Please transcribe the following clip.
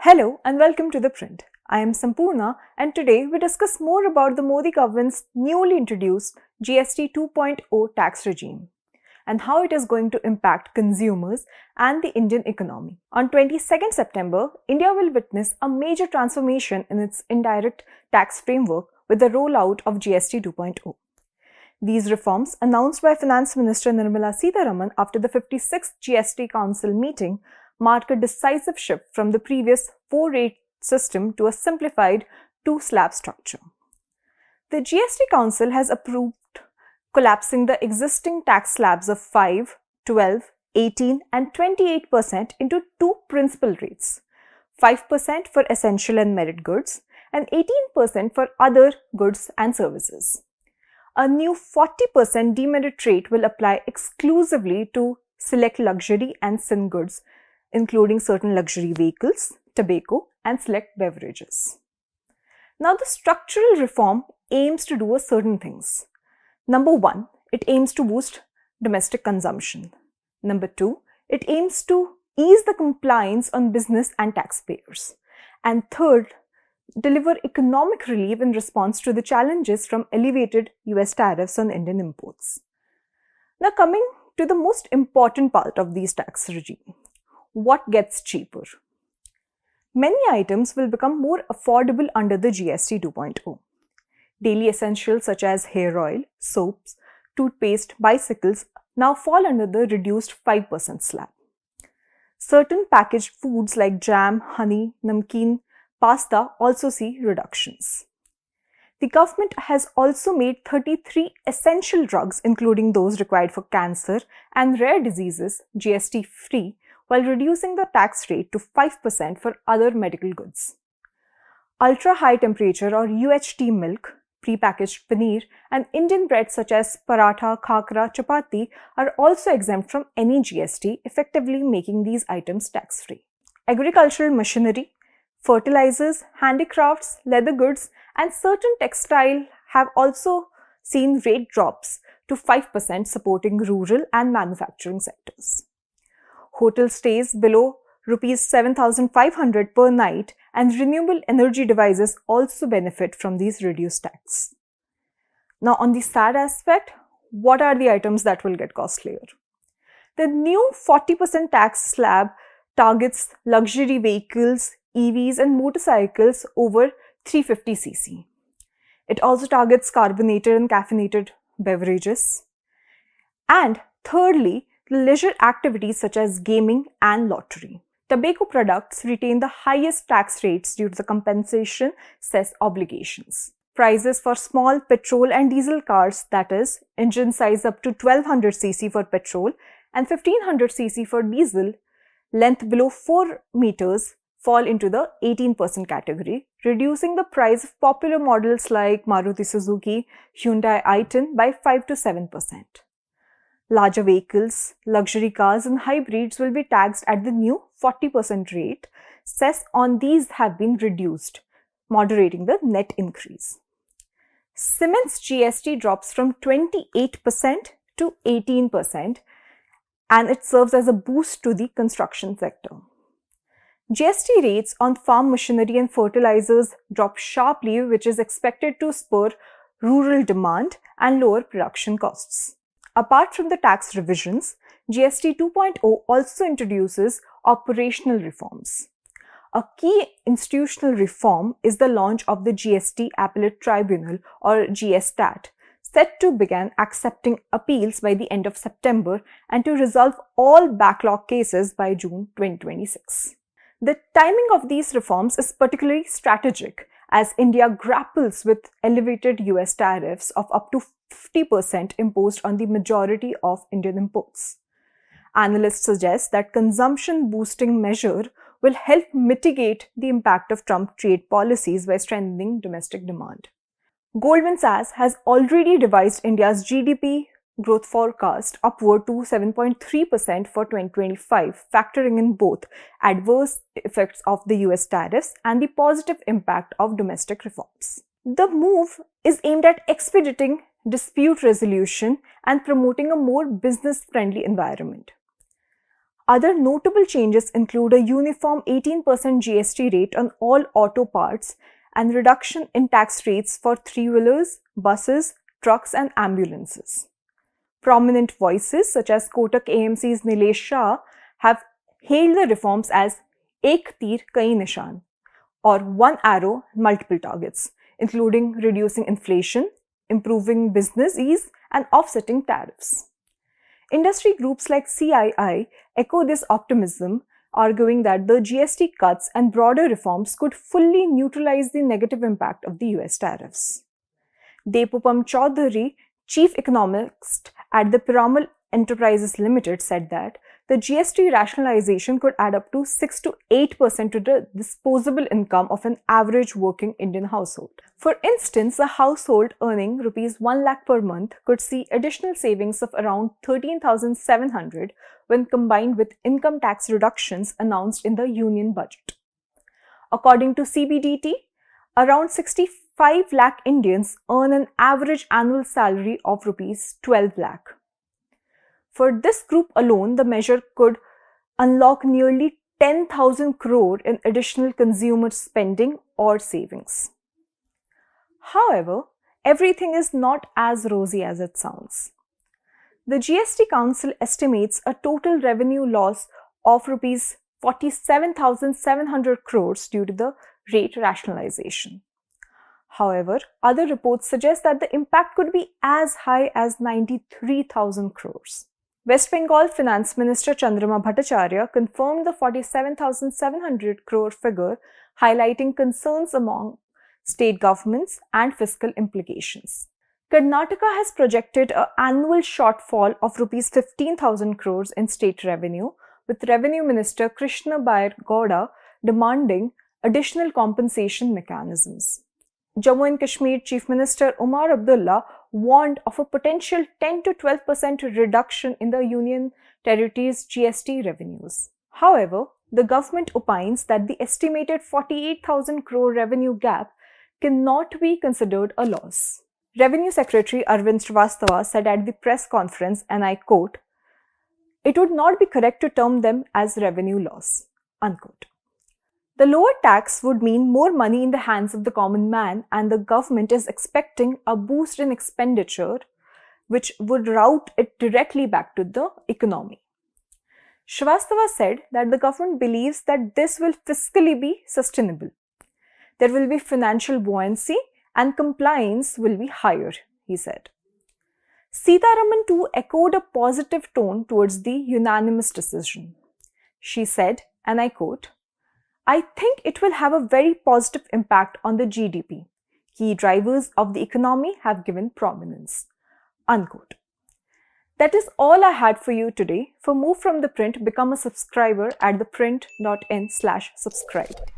Hello and welcome to ThePrint. I am Sampurna and today we discuss more about the Modi government's newly introduced GST 2.0 tax regime and how it is going to impact consumers and the Indian economy. On 22nd September, India will witness a major transformation in its indirect tax framework with the rollout of GST 2.0. These reforms, announced by Finance Minister Nirmala Sitharaman after the 56th GST Council meeting, mark a decisive shift from the previous 4-rate system to a simplified two-slab structure. The GST Council has approved collapsing the existing tax slabs of 5, 12, 18 and 28% into two principal rates, 5% for essential and merit goods and 18% for other goods and services. A new 40% demerit rate will apply exclusively to select luxury and sin goods, including certain luxury vehicles, tobacco, and select beverages. Now, the structural reform aims to do certain things. Number one, it aims to boost domestic consumption. Number two, it aims to ease the compliance on business and taxpayers. And third, deliver economic relief in response to the challenges from elevated US tariffs on Indian imports. Now, coming to the most important part of these tax regime. What gets cheaper? Many items will become more affordable under the GST 2.0. Daily essentials such as hair oil, soaps, toothpaste, bicycles now fall under the reduced 5% slab. Certain packaged foods like jam, honey, namkeen, pasta also see reductions. The government has also made 33 essential drugs, including those required for cancer and rare diseases, GST-free, while reducing the tax rate to 5% for other medical goods. Ultra-high temperature or UHT milk, prepackaged paneer, and Indian bread such as paratha, khakra, chapati are also exempt from any GST, effectively making these items tax-free. Agricultural machinery, fertilizers, handicrafts, leather goods, and certain textile have also seen rate drops to 5%, supporting rural and manufacturing sectors. Hotel stays below Rs 7,500 per night and renewable energy devices also benefit from these reduced tax. Now, on the sad aspect, what are the items that will get costlier? The new 40% tax slab targets luxury vehicles, EVs and motorcycles over 350cc. It also targets carbonated and caffeinated beverages. And thirdly, leisure activities such as gaming and lottery. Tobacco products retain the highest tax rates due to the compensation cess obligations. Prices for small petrol and diesel cars, that is, engine size up to 1200cc for petrol and 1500cc for diesel, length below 4 meters, fall into the 18% category, reducing the price of popular models like Maruti Suzuki, Hyundai i10 by 5 to 7%. Larger vehicles, luxury cars and hybrids will be taxed at the new 40% rate. Cess on these have been reduced, moderating the net increase. Cement's GST drops from 28% to 18% and it serves as a boost to the construction sector. GST rates on farm machinery and fertilizers drop sharply, which is expected to spur rural demand and lower production costs. Apart from the tax revisions, GST 2.0 also introduces operational reforms. A key institutional reform is the launch of the GST Appellate Tribunal or GSTAT, set to begin accepting appeals by the end of September and to resolve all backlog cases by June 2026. The timing of these reforms is particularly strategic as India grapples with elevated US tariffs of up to 50% imposed on the majority of Indian imports. Analysts suggest that consumption-boosting measure will help mitigate the impact of Trump trade policies by strengthening domestic demand. Goldman Sachs has already revised India's GDP growth forecast upward to 7.3% for 2025, factoring in both adverse effects of the US tariffs and the positive impact of domestic reforms. The move is aimed at expediting dispute resolution and promoting a more business-friendly environment. Other notable changes include a uniform 18% GST rate on all auto parts and reduction in tax rates for three-wheelers, buses, trucks and ambulances. Prominent voices such as Kotak AMC's Nilesh Shah have hailed the reforms as Ek Teer Kai Nishan, or one arrow, multiple targets, including reducing inflation, improving business ease and offsetting tariffs. Industry groups like CII echo this optimism, arguing that the GST cuts and broader reforms could fully neutralize the negative impact of the US tariffs. Depupam Chaudhary, chief economist at the Piramal Enterprises Limited, said that the GST rationalization could add up to 6 to 8% to the disposable income of an average working Indian household. For instance, a household earning Rs 1 lakh per month could see additional savings of around 13,700 when combined with income tax reductions announced in the union budget. According to CBDT, around 65 lakh Indians earn an average annual salary of Rs 12 lakh. For this group alone, the measure could unlock nearly 10,000 crore in additional consumer spending or savings. However, everything is not as rosy as it sounds. The GST Council estimates a total revenue loss of Rs 47,700 crores due to the rate rationalization. However, other reports suggest that the impact could be as high as 93,000 crores. West Bengal Finance Minister Chandrama Bhattacharya confirmed the 47,700 crore figure, highlighting concerns among state governments and fiscal implications. Karnataka has projected an annual shortfall of Rs 15,000 crores in state revenue, with Revenue Minister Krishna Bairgowda demanding additional compensation mechanisms. Jammu and Kashmir Chief Minister Umar Abdullah warned of a potential 10 to 12% reduction in the Union Territory's GST revenues. However, the government opines that the estimated 48,000 crore revenue gap cannot be considered a loss. Revenue Secretary Arvind Srivastava said at the press conference, and I quote, "It would not be correct to term them as revenue loss," unquote. The lower tax would mean more money in the hands of the common man, and the government is expecting a boost in expenditure, which would route it directly back to the economy. Srivastava said that the government believes that this will fiscally be sustainable. There will be financial buoyancy and compliance will be higher, he said. Sitharaman too echoed a positive tone towards the unanimous decision. She said, and I quote, "I think it will have a very positive impact on the GDP. Key drivers of the economy have given prominence," unquote. That is all I had for you today. For more from The Print, become a subscriber at theprint.in/subscribe.